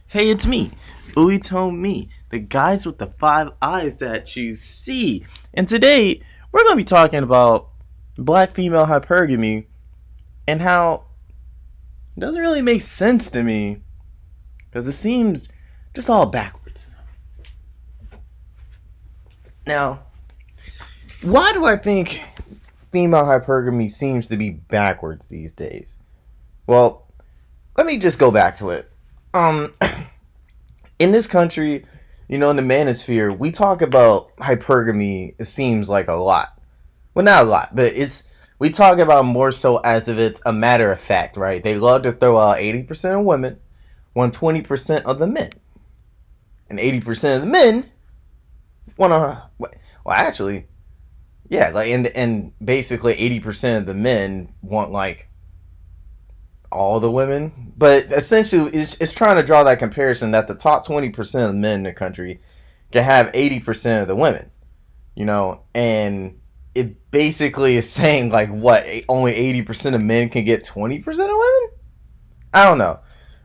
Hey, it's me, me, the guys with the five eyes that you see. And today, we're going to be talking about black female hypergamy and how it doesn't really make sense to me because it seems just all backwards. Now, why do I think female hypergamy seems to be backwards these days? Well, let me just go back to it. In this country, in the manosphere, we talk about hypergamy, it seems like a lot. Well, not a lot, but we talk about more so as if it's a matter of fact, right? They love to throw out 80% of women, 120% of the men. And 80% of the men want to, well, actually, yeah, like, and basically 80% of the men want, like, all the women, but essentially it's trying to draw that comparison that the top 20% of the men in the country can have 80% of the women, and it basically is saying like what, only 80% of men can get 20% of women? I don't know,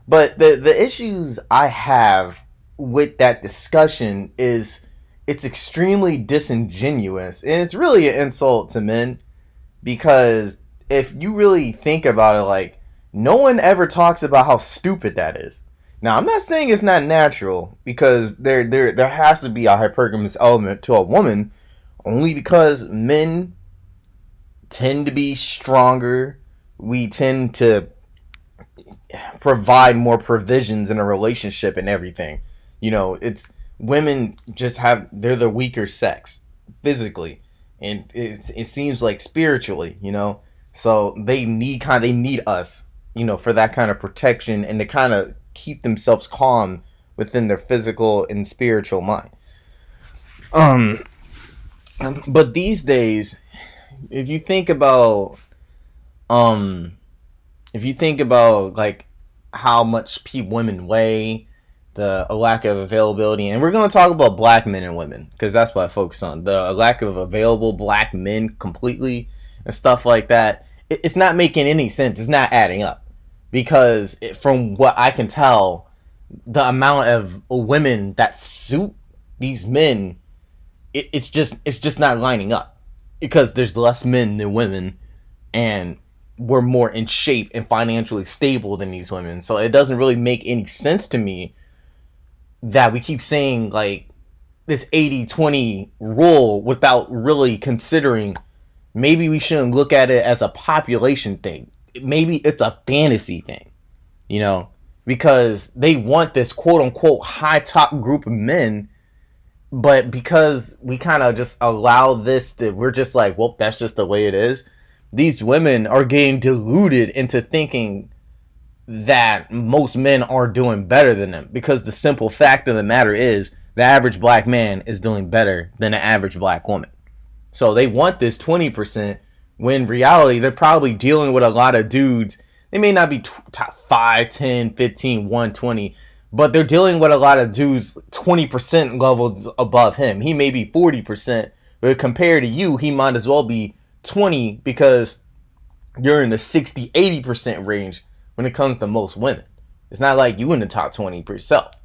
but the issues I have with that discussion is it's extremely disingenuous, and it's really an insult to men, because if you really think about it, like, no one ever talks about how stupid that is. Now, I'm not saying it's not natural, because there has to be a hypergamous element to a woman, only because men tend to be stronger. We tend to provide more provisions in a relationship and everything. It's women they're the weaker sex physically, and it seems like spiritually, so they need us, for that kind of protection and to kind of keep themselves calm within their physical and spiritual mind. But these days, if you think about like how much women weigh, the lack of availability, and we're going to talk about black men and women because that's what I focus on, the lack of available black men completely and stuff like that. It's not making any sense. It's not adding up. Because from what I can tell, the amount of women that suit these men, it's just not lining up. Because there's less men than women, and we're more in shape and financially stable than these women. So it doesn't really make any sense to me that we keep saying like this 80-20 rule without really considering maybe we shouldn't look at it as a population thing. Maybe it's a fantasy thing, because they want this quote unquote high top group of men, but because we kind of just allow we're just like, well, that's just the way it is. These women are getting deluded into thinking that most men are doing better than them, because the simple fact of the matter is the average black man is doing better than the average black woman. So they want this 20%. When in reality, they're probably dealing with a lot of dudes. They may not be top 5, 10, 15, 120, but they're dealing with a lot of dudes 20% levels above him. He may be 40%, but compared to you, he might as well be 20 because you're in the 60, 80% range when it comes to most women. It's not like you in the top 20 per yourself.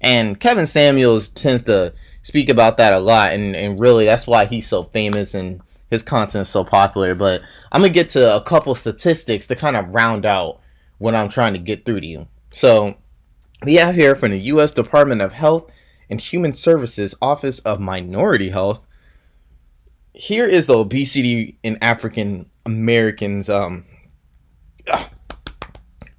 And Kevin Samuels tends to speak about that a lot, and really that's why he's so famous and his content is so popular. But I'm going to get to a couple statistics to kind of round out what I'm trying to get through to you. So we have here from the U.S. Department of Health and Human Services Office of Minority Health. Here is the obesity in African Americans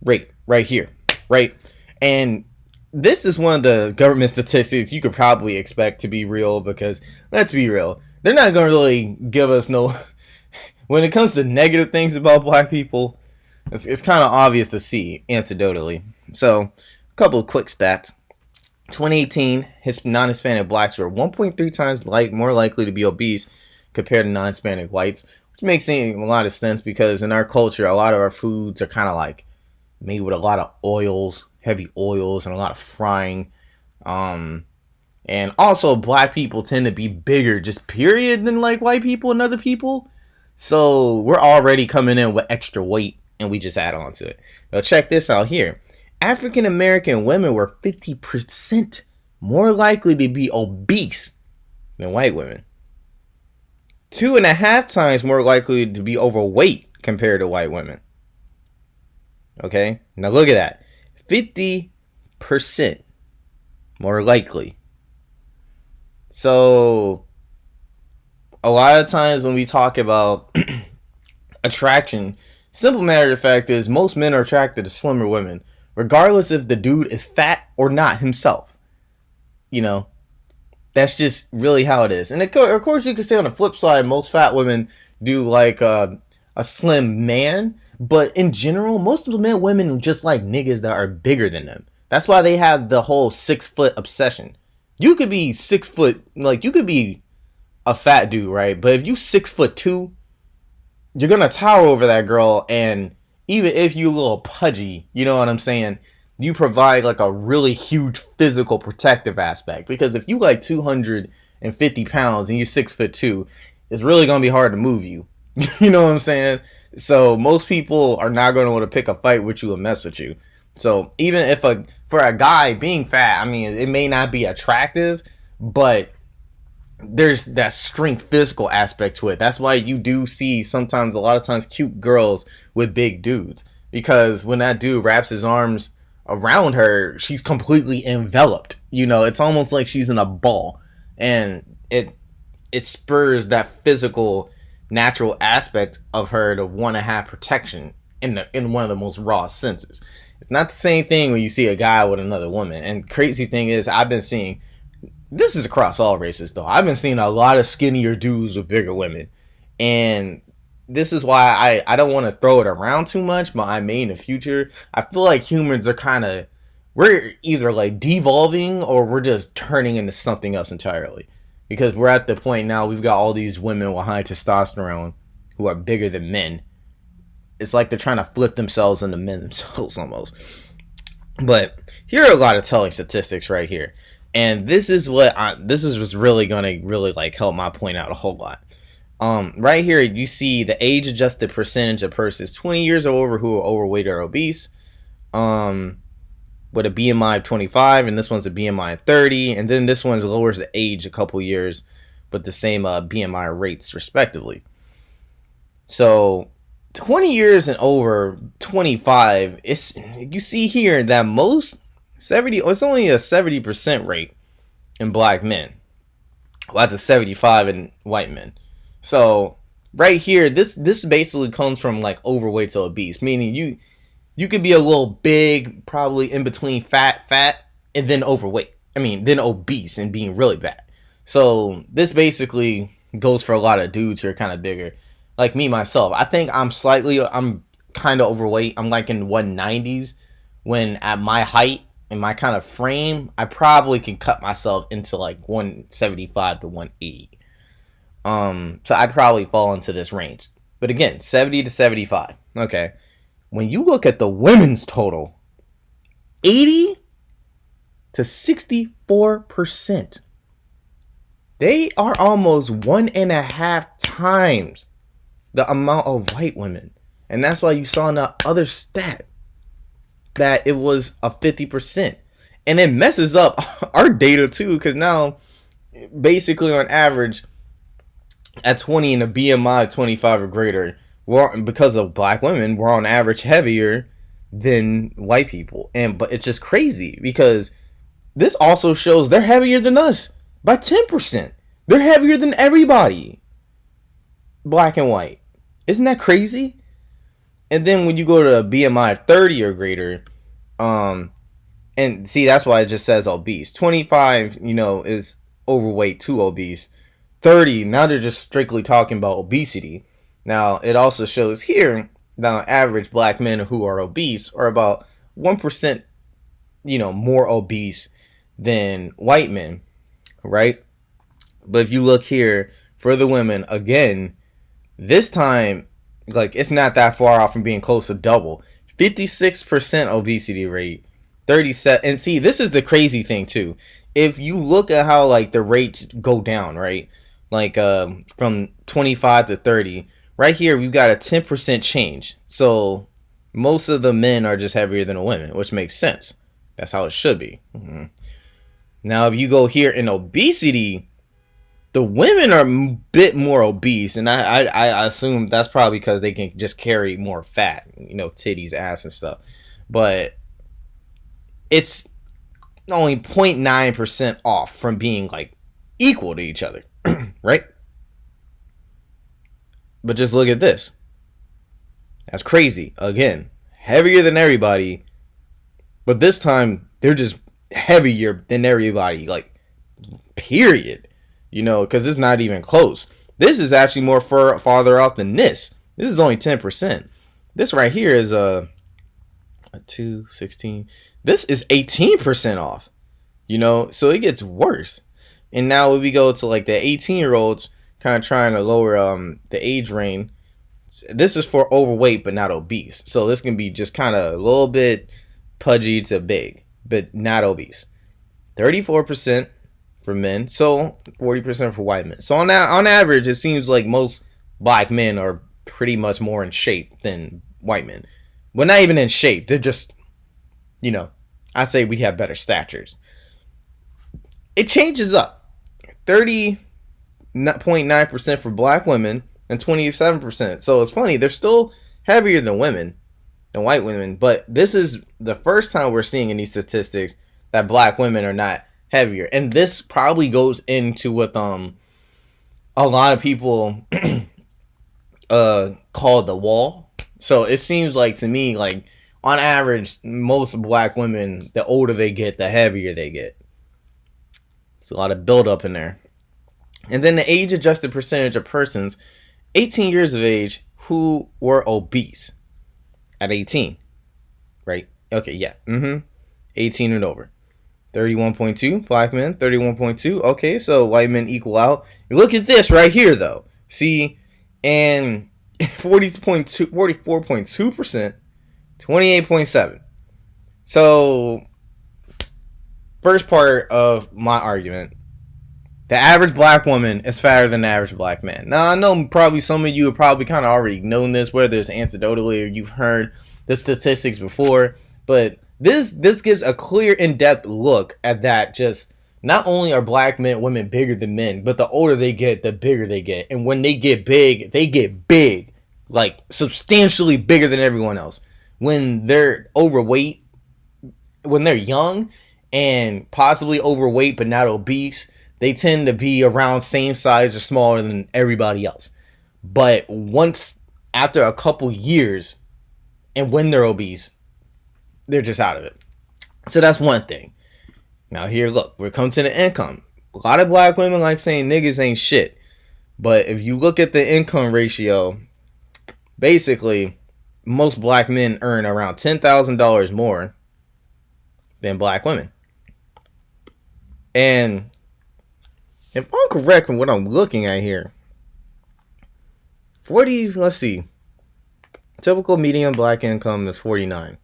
rate right here, right? And this is one of the government statistics you could probably expect to be real, because let's be real, they're not going to really give us no... When it comes to negative things about black people, it's kind of obvious to see anecdotally. So, a couple of quick stats. 2018, non-Hispanic blacks were 1.3 times more likely to be obese compared to non-Hispanic whites, which makes a lot of sense because in our culture, a lot of our foods are kind of like made with a lot of oils, heavy oils, and a lot of frying. And also, black people tend to be bigger, just period, than like white people and other people. So we're already coming in with extra weight, and we just add on to it. Now check this out here. African American women were 50% more likely to be obese than white women. 2.5 times more likely to be overweight compared to white women. Okay, now look at that. 50% more likely. So a lot of times when we talk about attraction, simple matter of fact is most men are attracted to slimmer women, regardless if the dude is fat or not himself. You know, that's just really how it is. And of course, you can say on the flip side, most fat women do like a slim man. But in general, most of the men, women just like niggas that are bigger than them. That's why they have the whole 6 foot obsession. You could be 6 foot, like you could be a fat dude, right? But if you 6'2", you're gonna tower over that girl. And even if you a little pudgy, you know what I'm saying? You provide like a really huge physical protective aspect, because if you like 250 pounds and you're 6'2", it's really gonna be hard to move you. You know what I'm saying? So most people are not gonna want to pick a fight with you and mess with you. So even if for a guy being fat, I mean, it may not be attractive, but there's that strength physical aspect to it. That's why you do see sometimes, a lot of times, cute girls with big dudes, because when that dude wraps his arms around her, she's completely enveloped. You know, it's almost like she's in a ball, and it spurs that physical natural aspect of her to want to have protection in one of the most raw senses. It's not the same thing when you see a guy with another woman. And crazy thing is, I've been seeing, this is across all races though, I've been seeing a lot of skinnier dudes with bigger women. And this is why I don't want to throw it around too much, but I may in the future. I feel like humans are we're either like devolving or we're just turning into something else entirely. Because we're at the point now, we've got all these women with high testosterone who are bigger than men. It's like they're trying to flip themselves into men themselves almost. But here are a lot of telling statistics right here. And this is what's really going to really like help my point out a whole lot. Right here, you see the age-adjusted percentage of persons 20 years or over who are overweight or obese. With a BMI of 25, and this one's a BMI of 30, and then this one lowers the age a couple years, but the same BMI rates respectively. So 20 years and over 25, you see here that it's only a 70% rate in black men. Well, that's a 75 in white men. So right here, this basically comes from like overweight to obese, meaning you could be a little big, probably in between fat, and then overweight. Then obese and being really bad. So this basically goes for a lot of dudes who are kind of bigger. Like me, myself. I think I'm kind of overweight. I'm like in 190s, when at my height and my kind of frame, I probably can cut myself into like 175 to 180. So I'd probably fall into this range. But again, 70 to 75. Okay. When you look at the women's total, 80 to 64%. They are almost 1.5 times the amount of white women. And that's why you saw in the other stat that it was a 50%. And it messes up our data too, because now basically on average at 20 and a BMI 25 or greater, because of black women, we're on average heavier than white people. But it's just crazy, because this also shows they're heavier than us by 10%. They're heavier than everybody, black and white. Isn't that crazy? And then when you go to a BMI 30 or greater, and see, that's why it just says obese. 25, is overweight to obese. 30, now they're just strictly talking about obesity. Now, it also shows here that on average, black men who are obese are about 1%, more obese than white men, right? But if you look here for the women, again, this time, like, it's not that far off from being close to double. 56% obesity rate, 37. And see, this is the crazy thing too. If you look at how like the rates go down, right? Like from 25 to 30, right here we've got a 10% change. So most of the men are just heavier than the women, which makes sense. That's how it should be. Mm-hmm. Now, if you go here in obesity, the women are a bit more obese, and I assume that's probably because they can just carry more fat, titties, ass, and stuff. But it's only 0.9% off from being like equal to each other, right? But just look at this. That's crazy. Again, heavier than everybody, but this time they're just heavier than everybody, like, period. Because it's not even close. This is actually more farther off than this. This is only 10%. This right here is a 216. This is 18% off. So it gets worse. And now when we go to like the 18-year-olds, kind of trying to lower the age range. This is for overweight but not obese. So this can be just kind of a little bit pudgy to big, but not obese. 34% for men, so 40% for white men. So on average, it seems like most black men are pretty much more in shape than white men. Well, not even in shape. They're just, I say we have better statures. It changes up. 30.9% for black women and 27%. So it's funny, they're still heavier than white women, but this is the first time we're seeing in these statistics that black women are not heavier. And this probably goes into what a lot of people call the wall. So it seems like to me, like, on average, most black women, the older they get, the heavier they get. It's a lot of buildup in there. And then the age-adjusted percentage of persons 18 years of age who were obese at 18. Right? Okay, yeah. 18 and over. 31.2 black men, 31.2. Okay, so white men equal out. Look at this right here, though. See, and 44.2%, 28.7. So, first part of my argument, the average black woman is fatter than the average black man. Now, I know probably some of you have probably kind of already known this, whether it's anecdotally or you've heard the statistics before, but this gives a clear, in-depth look at that. Just not only are black women bigger than men, but the older they get, the bigger they get. And when they get big, like substantially bigger than everyone else. When they're overweight, when they're young and possibly overweight but not obese, they tend to be around same size or smaller than everybody else. But once, after a couple years, and when they're obese, they're just out of it. So that's one thing. Now here, look, we're coming to the income. A lot of black women like saying niggas ain't shit. But if you look at the income ratio, basically, most black men earn around $10,000 more than black women. And if I'm correct in what I'm looking at here, let's see. Typical median black income is 49.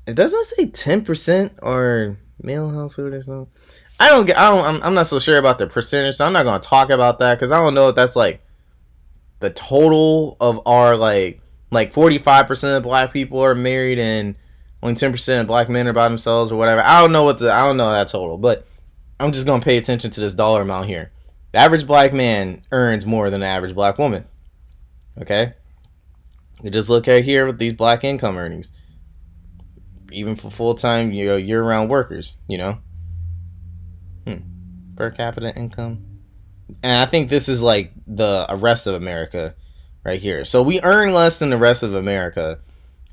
It doesn't say 10% or male household or something. I'm not so sure about the percentage, so I'm not going to talk about that because I don't know if that's like the total of our like 45% of black people are married and only 10% of black men are by themselves or whatever. I don't know that total, but I'm just going to pay attention to this dollar amount here. The average black man earns more than the average black woman. Okay? You just look at here with these black income earnings. Even for full-time, year-round workers, Per capita income. And I think this is like the rest of America right here. So we earn less than the rest of America.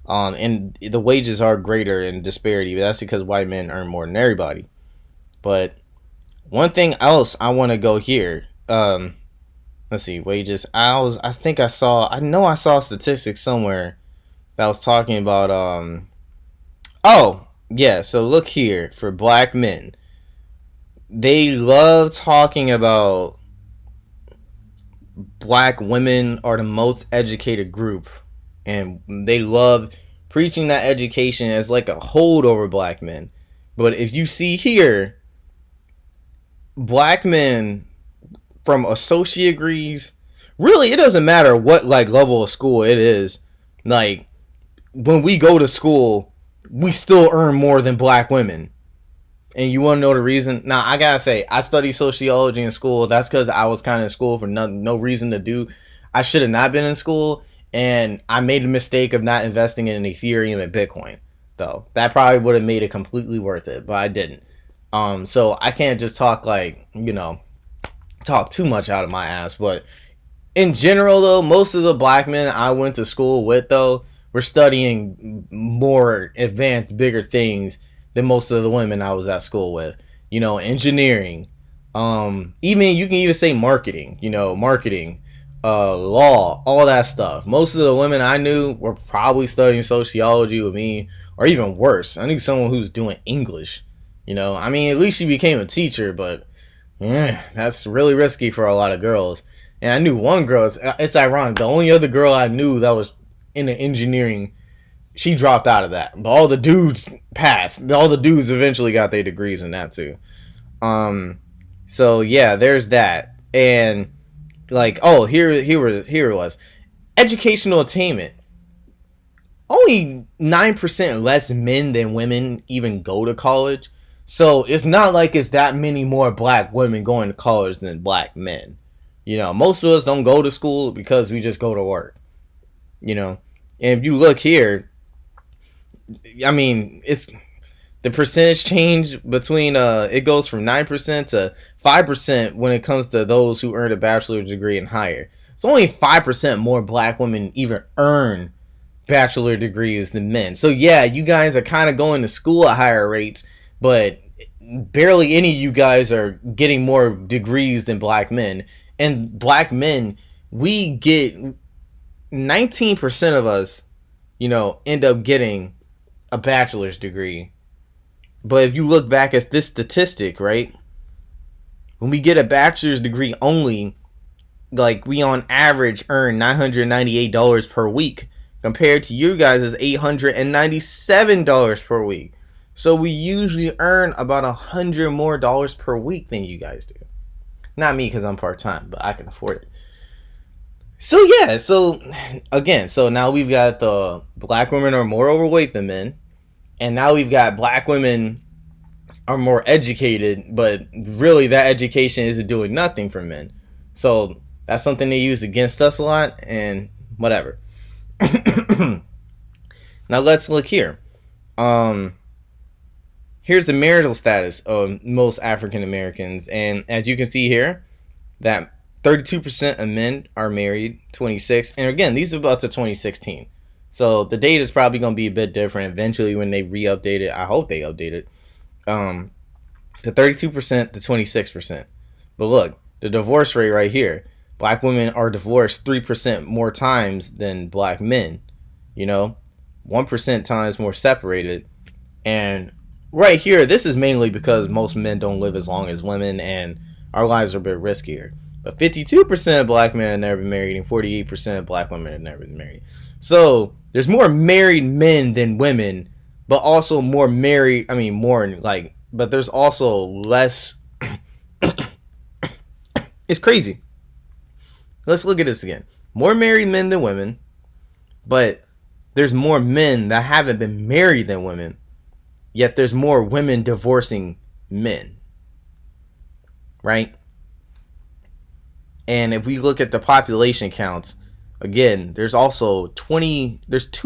And the wages are greater in disparity. But that's because white men earn more than everybody. But one thing else I want to go here. Let's see, wages. I know I saw statistics somewhere that was talking about oh, yeah, so look here for black men. They love talking about black women are the most educated group, and they love preaching that education as like a hold over black men. But if you see here, black men from associate degrees, really it doesn't matter what like level of school it is. Like, when we go to school, we still earn more than black women. And you want to know the reason? Now, I gotta say, I studied sociology in school. That's because I was kind of in school for no reason to do. I should have not been in school, and I made the mistake of not investing in Ethereum and Bitcoin. Though that probably would have made it completely worth it, but I didn't. So I can't just talk talk too much out of my ass. But in general, though, most of the black men I went to school with, though, were studying more advanced, bigger things than most of the women I was at school with. Engineering, even you can even say marketing. Marketing, law, all that stuff. Most of the women I knew were probably studying sociology with me, or even worse. I knew someone who was doing English. I mean, at least she became a teacher, but that's really risky for a lot of girls. And I knew one girl. It's ironic. The only other girl I knew that was in the engineering, she dropped out of that. But all the dudes passed. All the dudes eventually got their degrees in that too. So yeah, there's that. And here it was. Educational attainment. Only 9% less men than women even go to college. So it's not like it's that many more black women going to college than black men. Most of us don't go to school because we just go to work. And if you look here, I mean, it's the percentage change between it goes from 9% to 5% when it comes to those who earn a bachelor's degree and higher. It's only 5% more black women even earn bachelor degrees than men. So yeah, you guys are kind of going to school at higher rates, but barely any of you guys are getting more degrees than black men. And black men, we get 19% of us, end up getting a bachelor's degree. But if you look back at this statistic, right, when we get a bachelor's degree only, we on average earn $998 per week, compared to you guys is $897 per week. So we usually earn about $100 more per week than you guys do. Not me, because I'm part-time, but I can afford it. So yeah, so now we've got the black women are more overweight than men, and now we've got black women are more educated, but really that education isn't doing nothing for men. So that's something they use against us a lot, and whatever. Now let's look here. Here's the marital status of most African Americans, and as you can see here, that 32% of men are married, 26, and again, these are up to 2016. So the data is probably going to be a bit different eventually when they re-update it. I hope they update it. To 32% to 26%. But look, the divorce rate right here. Black women are divorced 3% more times than black men. 1% times more separated. And right here, this is mainly because most men don't live as long as women and our lives are a bit riskier. But 52% of black men have never been married and 48% of black women have never been married. So there's more married men than women, but also more married, but there's also less. It's crazy. Let's look at this again. More married men than women, but there's more men that haven't been married than women, yet there's more women divorcing men. Right? And if we look at the population counts, again, there's 2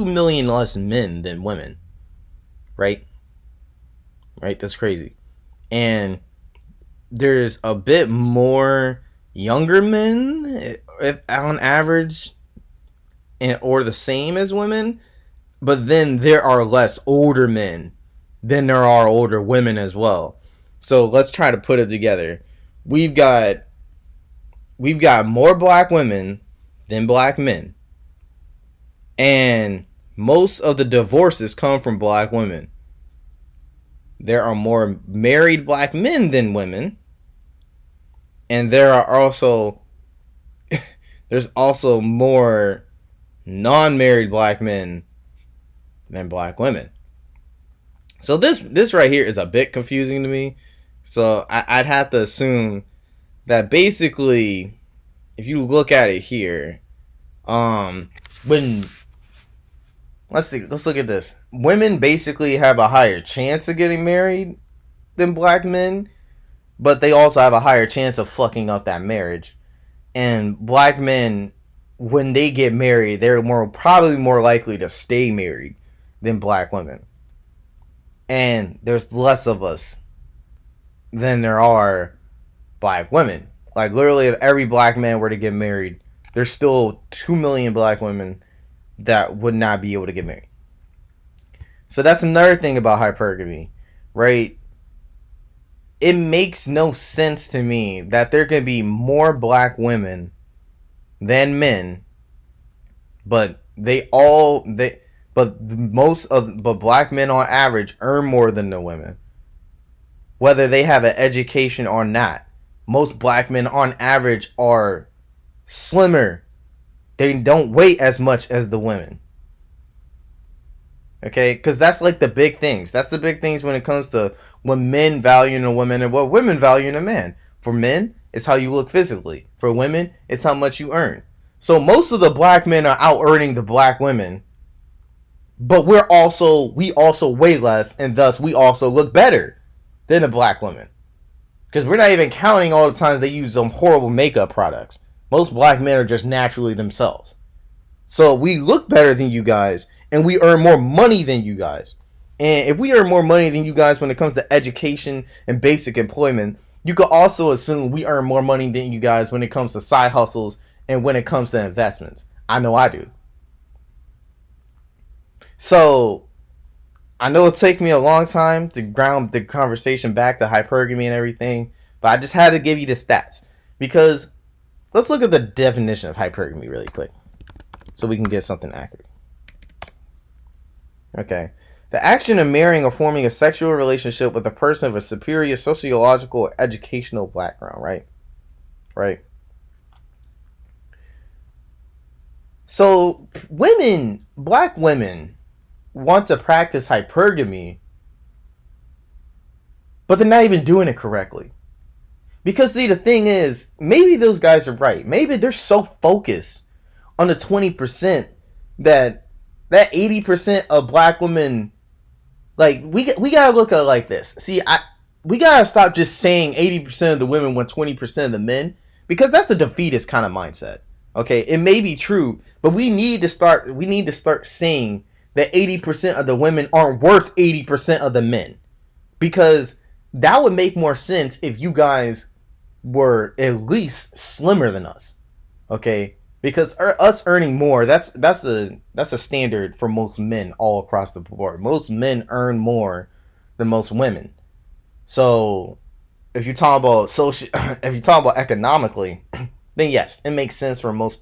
million less men than women. Right? That's crazy. And there's a bit more younger men, if on average, or the same as women, but then there are less older men than there are older women as well. So let's try to put it together. We've got more black women than black men, and most of the divorces come from black women. There are more married black men than women, and there's also more non-married black men than black women. So this right here is a bit confusing to me. So I'd have to assume that basically, if you look at it here, when let's see. Let's look at this. Women basically have a higher chance of getting married than black men, but they also have a higher chance of fucking up that marriage. And black men, when they get married, they're probably more likely to stay married than black women. And there's less of us than there are black women. Like, literally, if every black man were to get married, there's still 2 million black women that would not be able to get married. So that's another thing about hypergamy, right? It makes no sense to me that there could be more black women than men, but but black men on average earn more than the women, whether they have an education or not. Most black men on average are slimmer. They don't weigh as much as the women. Okay, because that's like the big things. That's the big things when it comes to what men value in a woman and what women value in a man. For men, it's how you look physically. For women, it's how much you earn. So most of the black men are out earning the black women, but we also weigh less, and thus we also look better than a black woman. Because we're not even counting all the times they use some horrible makeup products. Most black men are just naturally themselves. So we look better than you guys, and we earn more money than you guys. And if we earn more money than you guys when it comes to education and basic employment, you could also assume we earn more money than you guys when it comes to side hustles and when it comes to investments. I know I do. So I know it'll take me a long time to ground the conversation back to hypergamy and everything, but I just had to give you the stats. Because let's look at the definition of hypergamy really quick so we can get something accurate. Okay. The action of marrying or forming a sexual relationship with a person of a superior sociological or educational background, right? Right. So black women want to practice hypergamy, but they're not even doing it correctly. Because see, the thing is, maybe those guys are right. Maybe they're so focused on the 20% that 80% of black women, like, we gotta look at it like this. See, we gotta stop just saying 80% of the women want 20% of the men, because that's the defeatist kind of mindset. Okay, it may be true, but we need to start saying that 80% of the women aren't worth 80% of the men, because that would make more sense if you guys were at least slimmer than us. Okay, because us earning more, that's a standard for most men all across the board. Most men earn more than most women. So if you talk about economically, then yes, it makes sense for most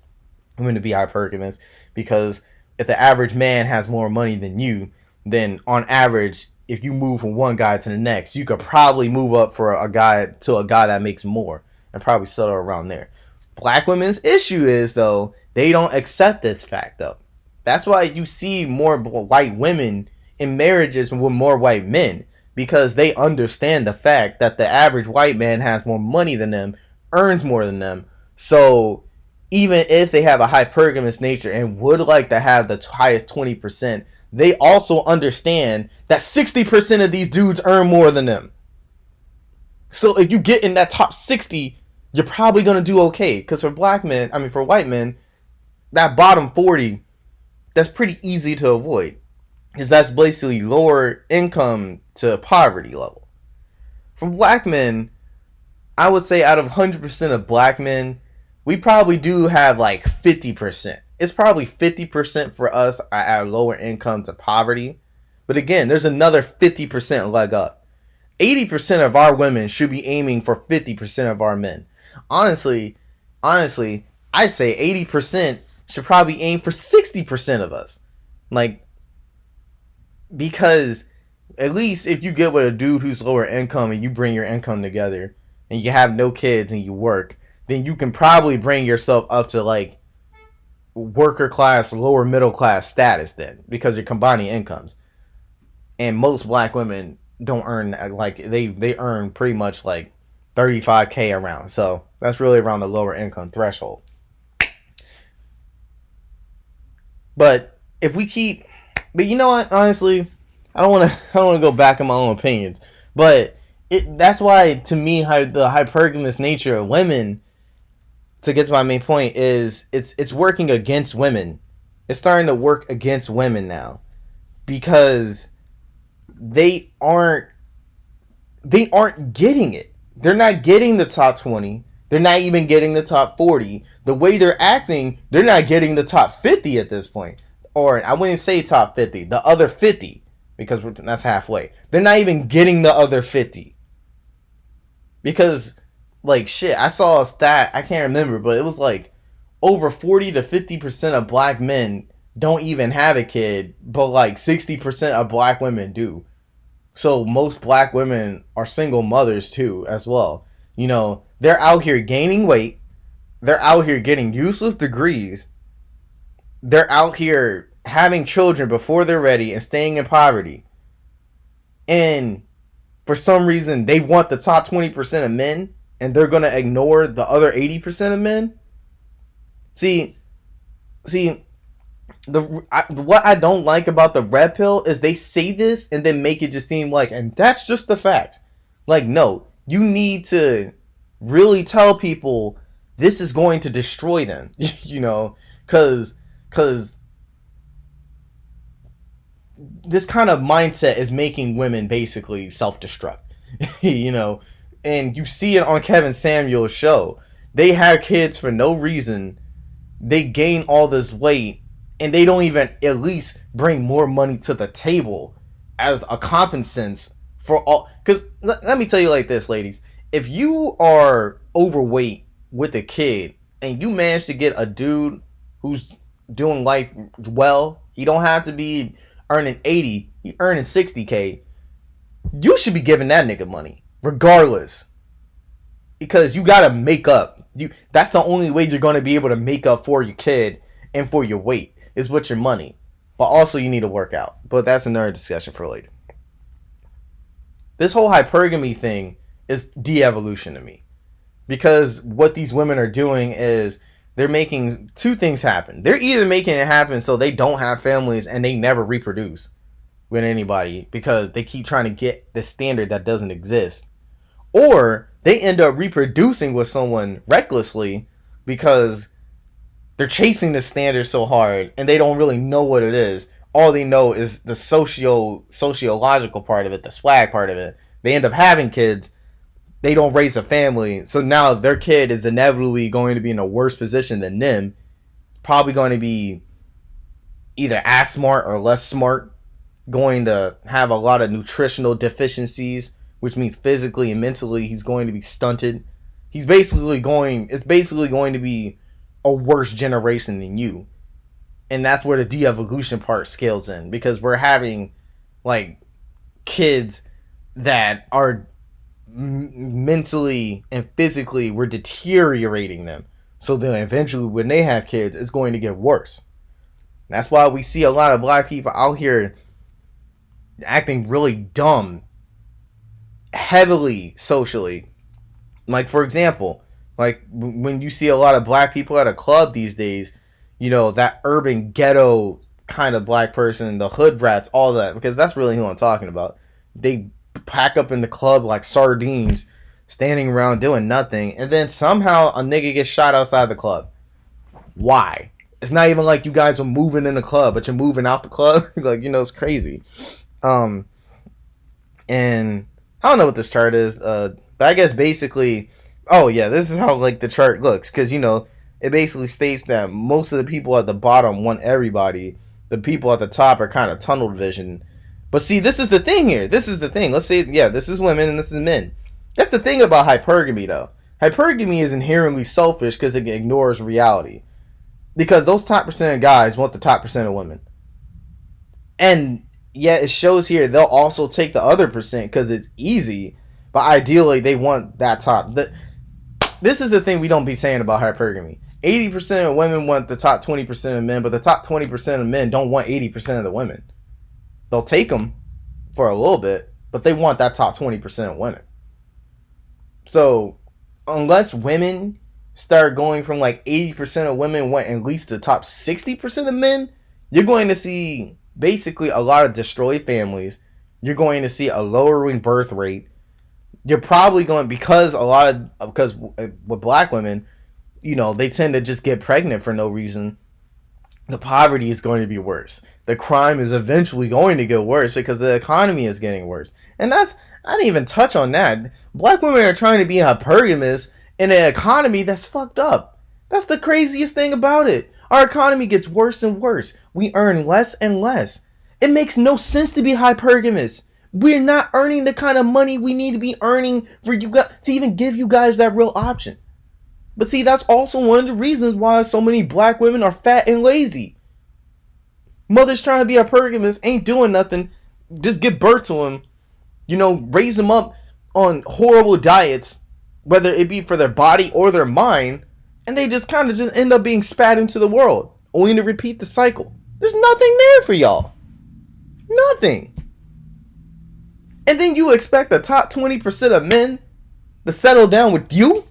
women to be hypergamous, because if the average man has more money than you, then on average, if you move from one guy to the next, you could probably move up for a guy that makes more and probably settle around there. Black women's issue is, though, they don't accept this fact, though. That's why you see more white women in marriages with more white men, because they understand the fact that the average white man has more money than them, earns more than them. So even if they have a hypergamous nature and would like to have the highest 20%, they also understand that 60% of these dudes earn more than them. So if you get in that top 60, you're probably going to do okay. Because for white men, that bottom 40, that's pretty easy to avoid. Because that's basically lower income to poverty level. For black men, I would say out of 100% of black men, we probably do have like 50%. It's probably 50% for us at lower income to poverty. But again, there's another 50% leg up. 80% of our women should be aiming for 50% of our men. Honestly, I say 80% should probably aim for 60% of us. Like, because at least if you get with a dude who's lower income and you bring your income together and you have no kids and you work, then you can probably bring yourself up to like worker class, lower middle class status then, because you're combining incomes. And most black women don't earn, like, they earn pretty much like 35K around. So that's really around the lower income threshold. But if we keep But you know what? Honestly, I don't want to. I don't want to go back on my own opinions. But that's why, to me, the hypergamous nature of women, to get to my main point, is it's working against women. It's starting to work against women now because they aren't getting it. They're not getting the top 20. They're not even getting the top 40. The way they're acting, they're not getting the top 50 at this point. Or I wouldn't say top 50, the other 50, because that's halfway. They're not even getting the other 50. Because, like, shit, I saw a stat, I can't remember, but it was like over 40 to 50% of black men don't even have a kid, but like 60% of black women do. So most black women are single mothers too, as well. You know, they're out here gaining weight. They're out here getting useless degrees. They're out here having children before they're ready and staying in poverty. And for some reason, they want the top 20% of men, and they're going to ignore the other 80% of men. See, what I don't like about the red pill is they say this and then make it just seem like, and that's just the facts. Like, no, you need to really tell people this is going to destroy them, you know, because this kind of mindset is making women basically self-destruct, you know, and you see it on Kevin Samuel's show. They have kids for no reason. They gain all this weight, and they don't even at least bring more money to the table as a compensance for all. Because let me tell you like this, ladies. If you are overweight with a kid and you manage to get a dude who's doing life well, he don't have to be earning 80, he earning 60K, you should be giving that nigga money regardless. Because you gotta make up. That's the only way you're gonna be able to make up for your kid and for your weight, is with your money. But also you need to work out. But that's another discussion for later. This whole hypergamy thing is de-evolution to me. Because what these women are doing is they're making two things happen. They're either making it happen so they don't have families and they never reproduce with anybody because they keep trying to get the standard that doesn't exist. Or they end up reproducing with someone recklessly because they're chasing the standard so hard and they don't really know what it is. All they know is the sociological part of it, the swag part of it. They end up having kids. They don't raise a family. So now their kid is inevitably going to be in a worse position than them. Probably going to be either as smart or less smart. Going to have a lot of nutritional deficiencies, which means physically and mentally he's going to be stunted. It's basically going to be a worse generation than you. And that's where the de-evolution part scales in, because we're having like kids that are mentally and physically, we're deteriorating them. So then eventually when they have kids, it's going to get worse. That's why we see a lot of black people out here acting really dumb, heavily socially. Like, for example, like when you see a lot of black people at a club these days, you know, that urban ghetto kind of black person, the hood rats, all that, because that's really who I'm talking about. They pack up in the club like sardines, standing around doing nothing, and then somehow a nigga gets shot outside the club. Why? It's not even like you guys were moving in the club, but you're moving out the club. Like, you know, it's crazy. And I don't know what this chart is, but I guess basically, oh yeah, this is how like the chart looks, because, you know, it basically states that most of the people at the bottom want everybody. The people at the top are kind of tunnel vision. But see, this is the thing here. This is the thing. Let's say, yeah, this is women and this is men. That's the thing about hypergamy, though. Hypergamy is inherently selfish because it ignores reality. Because those top percent of guys want the top percent of women. And yet it shows here they'll also take the other percent because it's easy. But ideally, they want that top. This is the thing we don't be saying about hypergamy. 80% of women want the top 20% of men, but the top 20% of men don't want 80% of the women. They'll take them for a little bit, but they want that top 20% of women. So, unless women start going from like 80% of women want at least the top 60% of men, you're going to see basically a lot of destroyed families. You're going to see a lowering birth rate. You're probably going, because with black women, they tend to just get pregnant for no reason. The poverty is going to be worse. The crime is eventually going to get worse because the economy is getting worse. And I didn't even touch on that. Black women are trying to be hypergamous in an economy that's fucked up. That's the craziest thing about it. Our economy gets worse and worse. We earn less and less. It makes no sense to be hypergamous. We're not earning the kind of money we need to be earning for you guys to even give you guys that real option. But see, that's also one of the reasons why so many black women are fat and lazy. Mothers trying to be hypergamous ain't doing nothing. Just give birth to them. Raise them up on horrible diets, whether it be for their body or their mind, and they just kind of just end up being spat into the world, only to repeat the cycle. There's nothing there for y'all. Nothing. And then you expect the top 20% of men to settle down with you?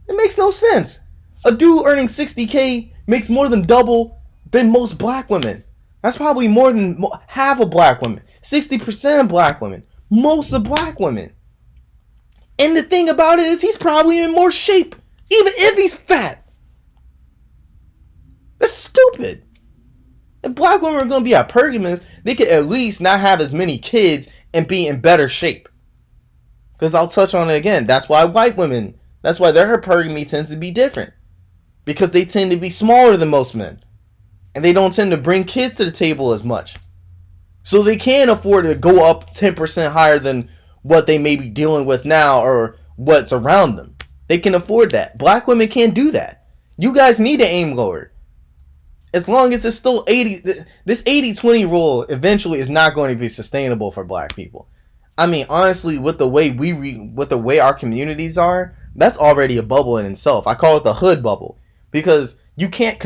It makes no sense. A dude earning $60K makes more than double than most black women. That's probably more than half of black women. 60% of black women. Most of black women. And the thing about it is he's probably in more shape, even if he's fat. That's stupid. If black women are going to be hypergamous, they could at least not have as many kids and be in better shape. Because I'll touch on it again. That's why their hypergamy tends to be different. Because they tend to be smaller than most men. And they don't tend to bring kids to the table as much. So they can afford to go up 10% higher than what they may be dealing with now or what's around them. They can afford that. Black women can't do that. You guys need to aim lower. As long as it's still 80, this 80-20 rule eventually is not going to be sustainable for black people. I mean, honestly, with the way our communities are, that's already a bubble in itself. I call it the hood bubble, because you can't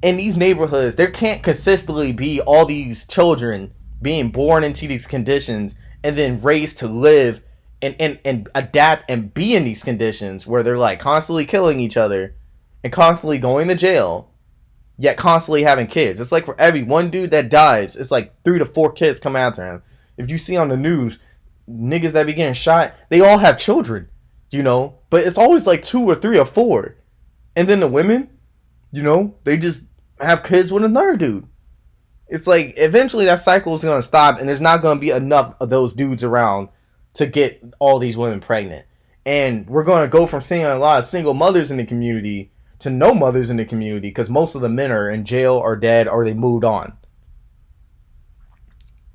in these neighborhoods, there can't consistently be all these children being born into these conditions and then raised to live and adapt and be in these conditions where they're like constantly killing each other and constantly going to jail, yet constantly having kids. It's like for every one dude that dies, it's like 3 to 4 kids come after him. If you see on the news, niggas that be getting shot, they all have children, but it's always like 2 or 3 or 4. And then the women, they just have kids with another dude. It's like eventually that cycle is going to stop, and there's not going to be enough of those dudes around to get all these women pregnant. And we're going to go from seeing a lot of single mothers in the community to no mothers in the community, because most of the men are in jail or dead or they moved on.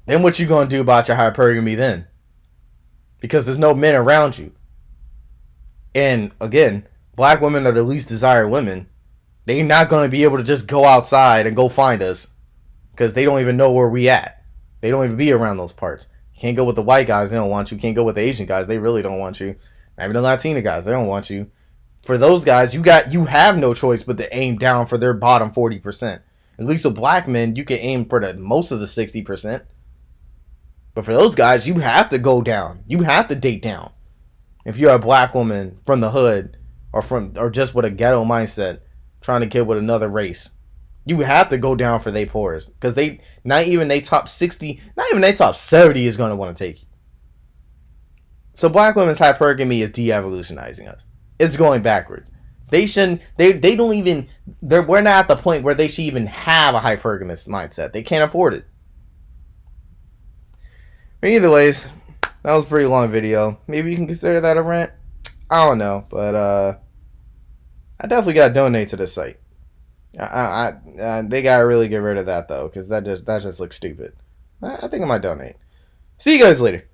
Then what you going to do about your hypergamy then? Because there's no men around you. And again, black women are the least desired women. They're not going to be able to just go outside and go find us, because they don't even know where we at. They don't even be around those parts. You can't go with the white guys, they don't want you. You can't go with the Asian guys, they really don't want you. Not even the Latina guys, they don't want you. For those guys, you have no choice but to aim down for their bottom 40%. At least with black men, you can aim for the most of the 60%. But for those guys, you have to go down. You have to date down. If you're a black woman from the hood or just with a ghetto mindset, trying to get with another race, you have to go down for they pores, because not even they top 60, not even they top 70 is going to want to take you. So black women's hypergamy is de-evolutionizing us. It's going backwards. We're not at the point where they should even have a hypergamous mindset. They can't afford it. But either ways, that was a pretty long video. Maybe you can consider that a rant. I don't know, but I definitely gotta donate to this site. They gotta really get rid of that though, because that just looks stupid. I think I might donate. See you guys later.